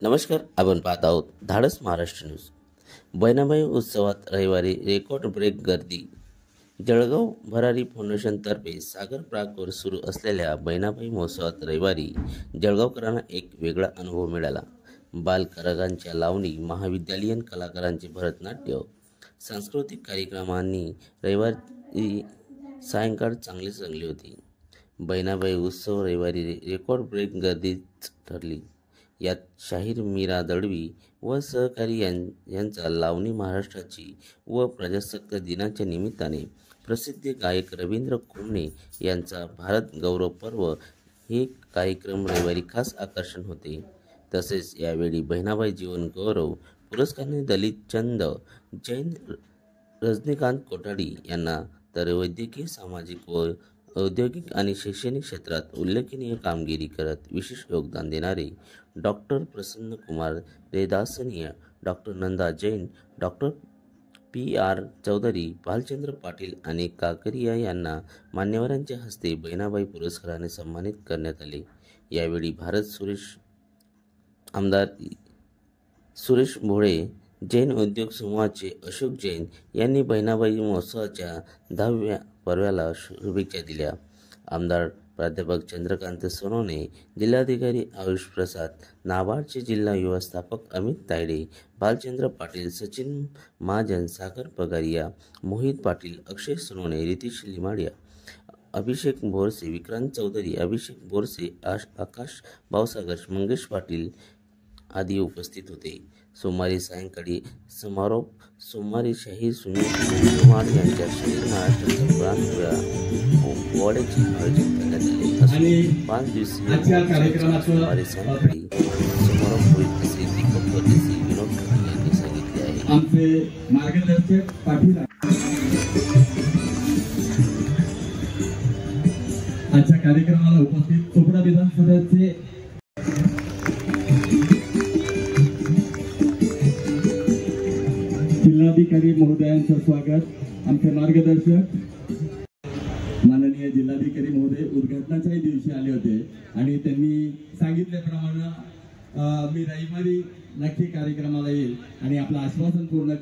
नमस्कार. आपण पाहत आहोत धाडस महाराष्ट्र न्यूज. बहिणाबाई उत्सवात रविवारी रेकॉर्ड ब्रेक गर्दी. जळगाव भरारी फाउंडेशनतर्फे सागर प्रागवर सुरू असलेल्या बहिणाबाई महोत्सवात रविवारी जळगावकरांना एक वेगळा अनुभव मिळाला. बालकलाकारांच्या लावणी, महाविद्यालयीन कलाकारांचे भरतनाट्य, सांस्कृतिक कार्यक्रमांनी रविवारी सायंकाळ चांगलीच रंगली होती. बहिणाबाई उत्सव रविवारी रेकॉर्ड ब्रेक गर्दीच ठरली. यात शाहीर मीरा दळवी व सहकारी यांचा लावणी, महाराष्ट्राची व प्रजासत्ताक दिनाच्या निमित्ताने प्रसिद्ध गायक रवींद्र कुमणे यांचा भारत गौरव पर्व हे कार्यक्रम रविवारी खास आकर्षण होते. तसेच यावेळी बहिणाबाई जीवन गौरव पुरस्काराने दलित चंद जैन, रजनीकांत कोठाडी यांना तर वैद्यकीय, सामाजिक व औद्योगिक आणि शैक्षणिक क्षेत्रात उल्लेखनीय कामगिरी करत विशेष योगदान देणारे डॉक्टर प्रसन्न कुमार रेदासनीय, doctor Nanda Jain, doctor PR Chaudhari, Bhalchandra Patil आणि काकरिया यांना मान्यवरांच्या हस्ते बहिणाबाई पुरस्काराने सन्मानित करण्यात आले. यावेळी आमदार सुरेश भोळे, जैन उद्योग समूहाचे अशोक जैन यांनी बहिणाबाई महोत्सवाच्या 10व्या पर्वाला शुभेच्छा दिल्या. आमदार प्राध्यापक चंद्रकांत सोनवणे, जिल्हाधिकारी आयुष प्रसाद, नाबार्डचे जिल्हा व्यवस्थापक अमित तायडे, भालचंद्र पाटील, सचिन महाजन, सागर पगारिया, मोहित पाटील, अक्षय सोनवणे, रितेश लिमाडिया, अभिषेक बोरसे, विक्रांत चौधरी, अभिषेक बोरसे, आकाश भावसागर, मंगेश पाटील आदी उपस्थित होते. सोमवारी सायंकाळी समारोप. सोमवारी शाहीर सुनील कुमार यांच्या शाहीर महाराष्ट्राचा प्राण वड्याचे आयोजन करण्यात आले असून 5 दिवसीय सोमवारी सायंकाळी समारोप होईल असे दीपक परदेशी, विनोद पाटील यांनी सांगितले आहे. आमचे मार्गदर्शक पाटील आजच्या कार्यक्रमाला उपस्थित चोपडा विधानसभेचे जिल्हाधिकारी महोदयांचं स्वागत. आमचे मार्गदर्शक माननीय जिल्हाधिकारी महोदय उद्घाटनाच्याही दिवशी आले होते आणि त्यांनी सांगितल्याप्रमाणे मी रविवारी नक्की कार्यक्रमाला येईल आणि आपलं आश्वासन पूर्ण